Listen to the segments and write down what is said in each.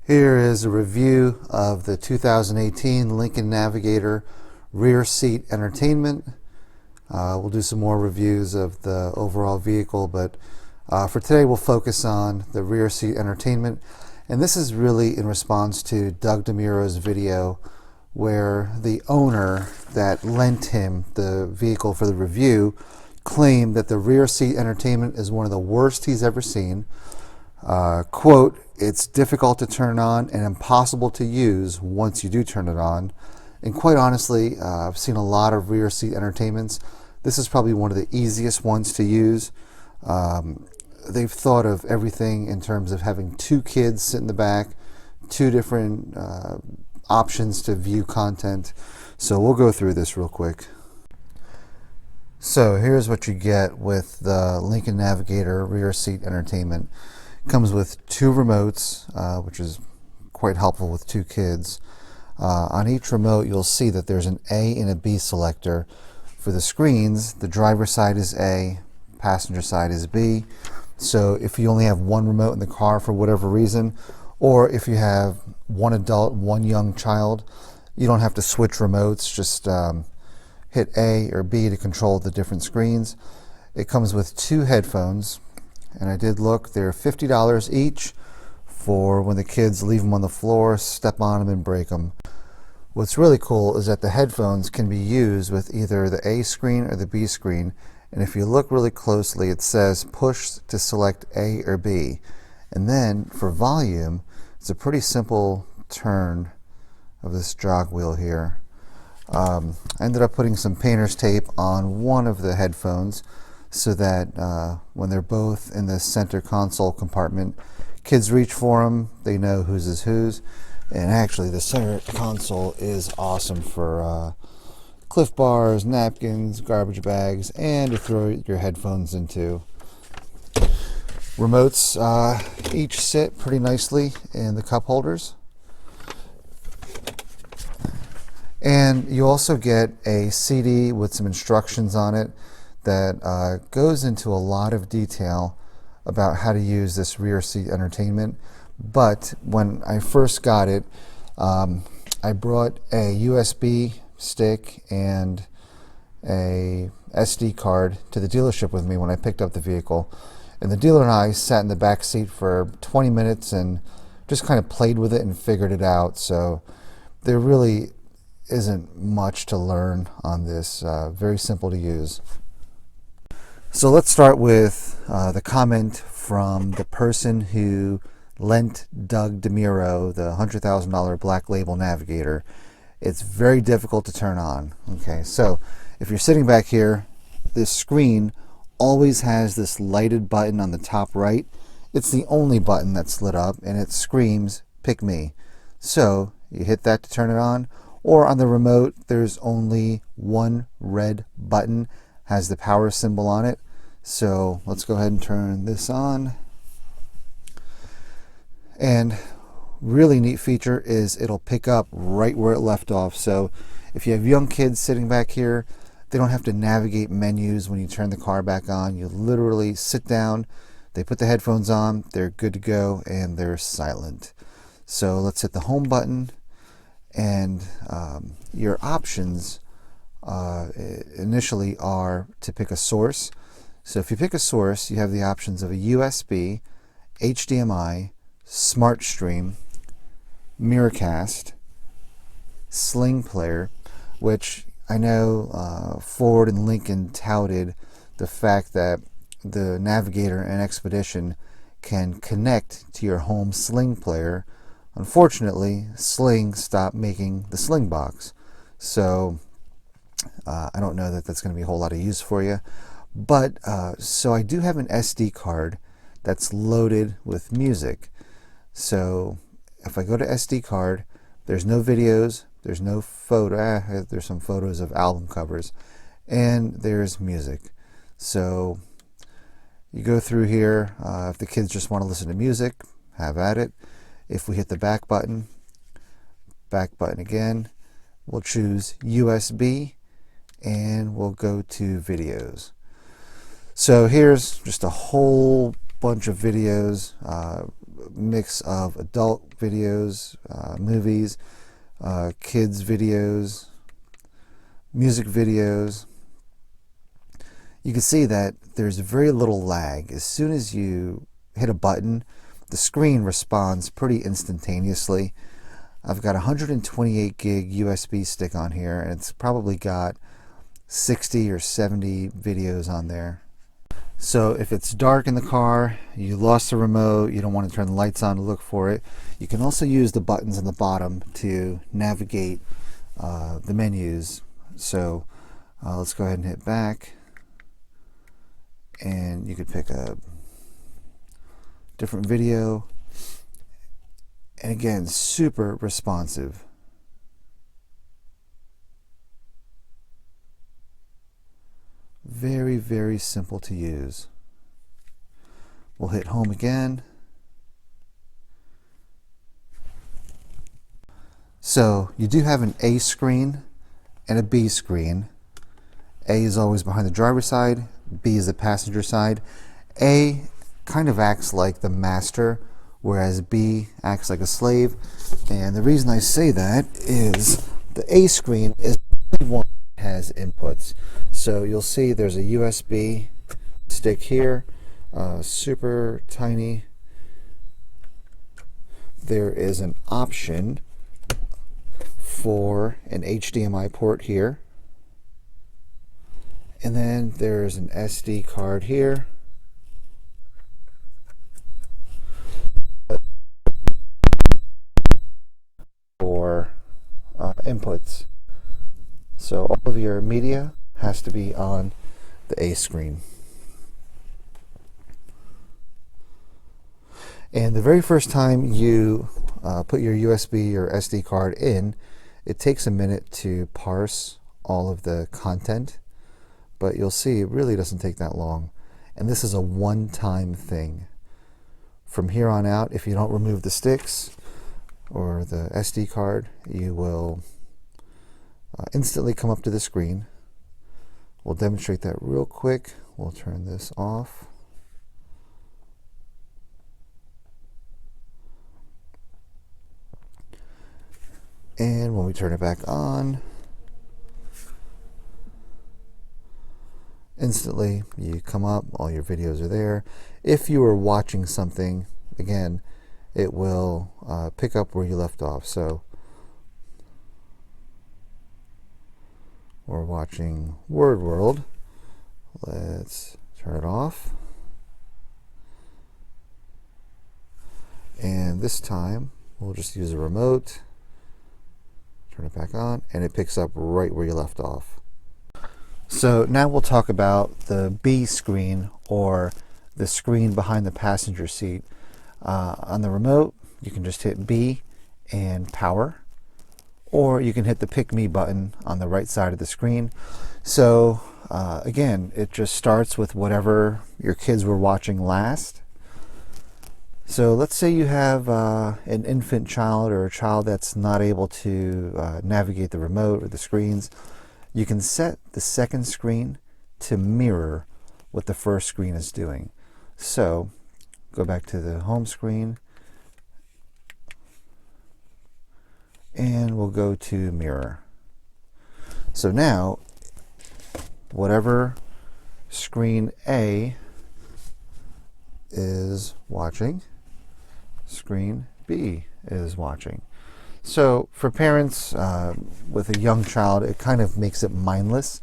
Here is a review of the 2018 Lincoln Navigator rear seat entertainment. We'll do some more reviews of the overall vehicle, but for today we'll focus on the rear seat entertainment. And this is really in response to Doug DeMuro's video where the owner that lent him the vehicle for the review claimed that the rear seat entertainment is one of the worst he's ever seen. Quote, "It's difficult to turn on and impossible to use once you do turn it on." And quite honestly, I've seen a lot of rear seat entertainments. This is probably one of the easiest ones to use. They've thought of everything in terms of having two kids sit in the back, two different options to view content. So we'll go through this real quick. So here's what you get with the Lincoln Navigator rear seat entertainment. It comes with two remotes, which is quite helpful with two kids. On each remote you'll see that there's an A and a B selector. For the screens, the driver's side is A, passenger side is B. So if you only have one remote in the car for whatever reason, or if you have one adult, one young child, you don't have to switch remotes. Just hit A or B to control the different screens. It comes with two headphones, and I did look, they're $50 each for when the kids leave them on the floor, step on them and break them. What's really cool is that the headphones can be used with either the A screen or the B screen, and if you look really closely it says push to select A or B. And then for volume, it's a pretty simple turn of this jog wheel here. I ended up putting some painter's tape on one of the headphones so that when they're both in the center console compartment, kids reach for them, they know whose is whose. And actually the center console is awesome for Cliff Bars, napkins, garbage bags, and to throw your headphones into. Remotes each sit pretty nicely in the cup holders. And you also get a CD with some instructions on it that goes into a lot of detail about how to use this rear seat entertainment. But when I first got it, I brought a USB stick and a SD card to the dealership with me when I picked up the vehicle. And the dealer and I sat in the back seat for 20 minutes and just kind of played with it and figured it out. So there really isn't much to learn on this. Very simple to use. So let's start with the comment from the person who lent Doug DeMuro the $100,000 Black Label Navigator. It's very difficult to turn on. Okay, so if you're sitting back here, this screen always has this lighted button on the top right. It's the only button that's lit up, and it screams, "Pick me." So you hit that to turn it on, or on the remote, there's only one red button, has the power symbol on it. So let's go ahead and turn this on. And really neat feature is it'll pick up right where it left off. So if you have young kids sitting back here, they don't have to navigate menus when you turn the car back on. You literally sit down, they put the headphones on, they're good to go, and they're silent. So let's hit the home button, and your options initially are to pick a source. So if you pick a source, you have the options of a USB, HDMI, Smart Stream, Miracast, Sling Player, which I know Ford and Lincoln touted the fact that the Navigator and Expedition can connect to your home Sling Player. Unfortunately, Sling stopped making the Sling box, so I don't know that that's going to be a whole lot of use for you. But so I do have an SD card that's loaded with music. So if I go to SD card, there's no videos, there's no photo, there's some photos of album covers, and there's music. So you go through here, if the kids just want to listen to music, have at it. If we hit the back button again, we'll choose USB, and we'll go to videos. So here's just a whole bunch of videos, mix of adult videos, movies, kids videos, music videos. You can see that there's very little lag. As soon as you hit a button, the screen responds pretty instantaneously. I've got a 128 gig USB stick on here, and it's probably got 60 or 70 videos on there. So if it's dark in the car, you lost the remote, you don't want to turn the lights on to look for it, you can also use the buttons on the bottom to navigate the menus. So let's go ahead and hit back, and you could pick a different video, and again, super responsive. Very, very simple to use. We'll hit home again. So you do have an A screen and a B screen. A is always behind the driver's side, B is the passenger side. A kind of acts like the master, whereas B acts like a slave. And the reason I say that is the A screen is the one that has inputs. So you'll see there's a USB stick here, super tiny. There is an option for an HDMI port here. And then there's an SD card here. For inputs. So all of your media has to be on the A screen. And the very first time you put your USB or SD card in, it takes a minute to parse all of the content, but you'll see it really doesn't take that long. And this is a one-time thing. From here on out, if you don't remove the sticks or the SD card, you will instantly come up to the screen. We'll demonstrate that real quick. We'll turn this off. And when we turn it back on, instantly you come up, all your videos are there. If you are watching something, again, it will pick up where you left off. So we're watching Word World. Let's turn it off. And this time we'll just use a remote, turn it back on, and it picks up right where you left off. So now we'll talk about the B screen, or the screen behind the passenger seat. On the remote, you can just hit B and power, or you can hit the pick me button on the right side of the screen. So again, it just starts with whatever your kids were watching last. So let's say you have an infant child, or a child that's not able to navigate the remote or the screens. You can set the second screen to mirror what the first screen is doing. So go back to the home screen, and we'll go to mirror. So now, whatever screen A is watching, screen B is watching. So for parents with a young child, it kind of makes it mindless.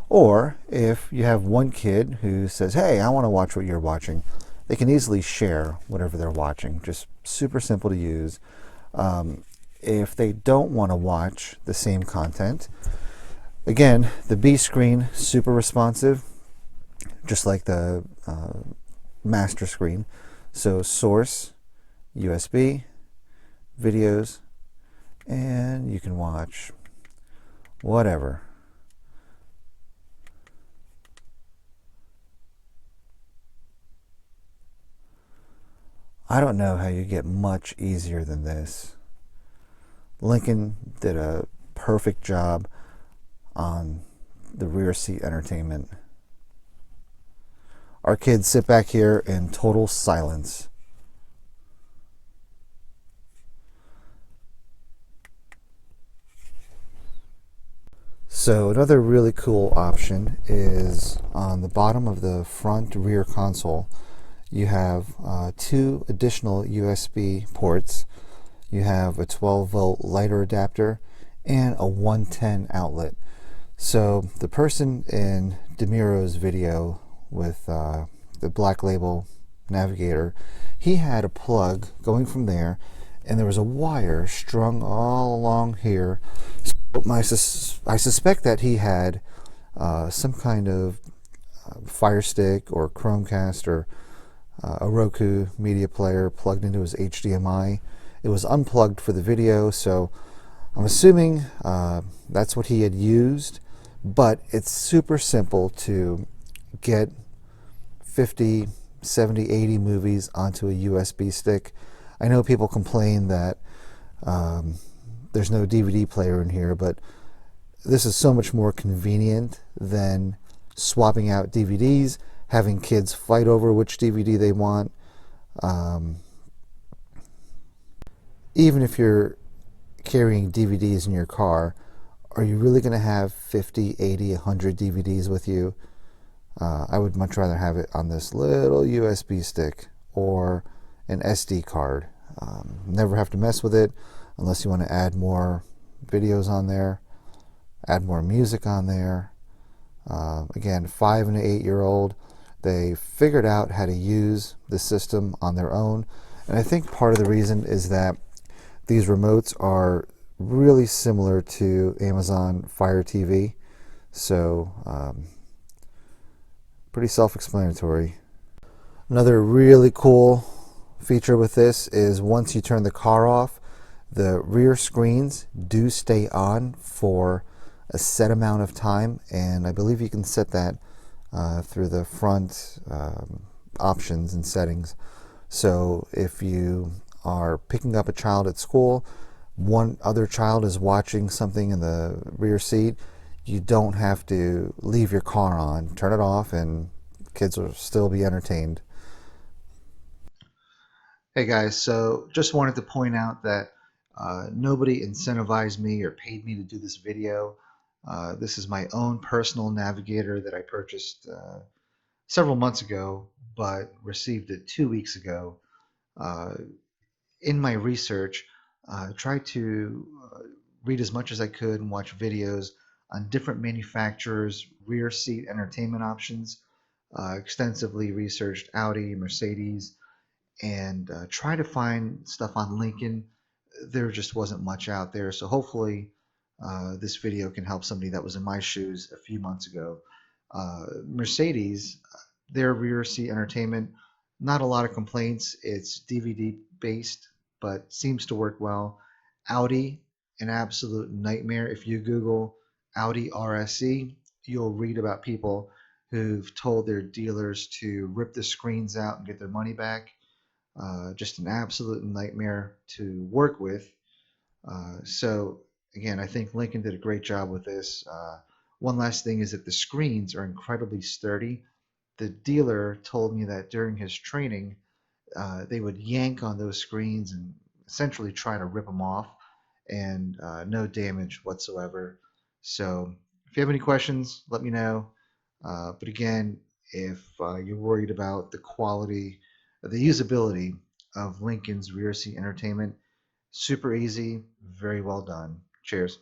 Or if you have one kid who says, hey, I want to watch what you're watching, they can easily share whatever they're watching. Just super simple to use. If they don't want to watch the same content, again, the B screen, super responsive, just like the master screen. So source, USB, videos, and you can watch whatever. I don't know how you get much easier than this. Lincoln did a perfect job on the rear seat entertainment. Our kids sit back here in total silence. So another really cool option is on the bottom of the front rear console. You have two additional USB ports. You have a 12-volt lighter adapter and a 110 outlet. So the person in DeMiro's video with the Black Label Navigator, he had a plug going from there, and there was a wire strung all along here. So I suspect that he had some kind of Fire Stick or Chromecast or a Roku media player plugged into his HDMI. It was unplugged for the video, so I'm assuming that's what he had used, but it's super simple to get 50, 70, 80 movies onto a USB stick. I know people complain that there's no DVD player in here, but this is so much more convenient than swapping out DVDs, having kids fight over which DVD they want. Even if you're carrying DVDs in your car, are you really going to have 50, 80, 100 DVDs with you? I would much rather have it on this little USB stick or an SD card. Never have to mess with it unless you want to add more videos on there, add more music on there. Again, 5 and 8-year-old, they figured out how to use the system on their own. And I think part of the reason is that these remotes are really similar to Amazon Fire TV. So, pretty self-explanatory. Another really cool feature with this is once you turn the car off, the rear screens do stay on for a set amount of time, and I believe you can set that through the front options and settings. So if you are picking up a child at school, one other child is watching something in the rear seat, you don't have to leave your car on. Turn it off and kids will still be entertained. Hey guys, so just wanted to point out that nobody incentivized me or paid me to do this video. This is my own personal Navigator that I purchased several months ago, but received it 2 weeks ago. Uh, in my research, tried to read as much as I could and watch videos on different manufacturers' rear seat entertainment options. Extensively researched Audi, Mercedes, and try to find stuff on Lincoln. There just wasn't much out there. So hopefully this video can help somebody that was in my shoes a few months ago. Mercedes, their rear seat entertainment, not a lot of complaints. It's DVD based, but seems to work well. Audi, an absolute nightmare. If you Google Audi RSE, you'll read about people who've told their dealers to rip the screens out and get their money back. Just an absolute nightmare to work with. So again, I think Lincoln did a great job with this. One last thing is that the screens are incredibly sturdy. The dealer told me that during his training, they would yank on those screens and essentially try to rip them off, and no damage whatsoever. So if you have any questions, let me know. But again, if you're worried about the quality, the usability of Lincoln's rear seat entertainment, super easy, very well done. Cheers.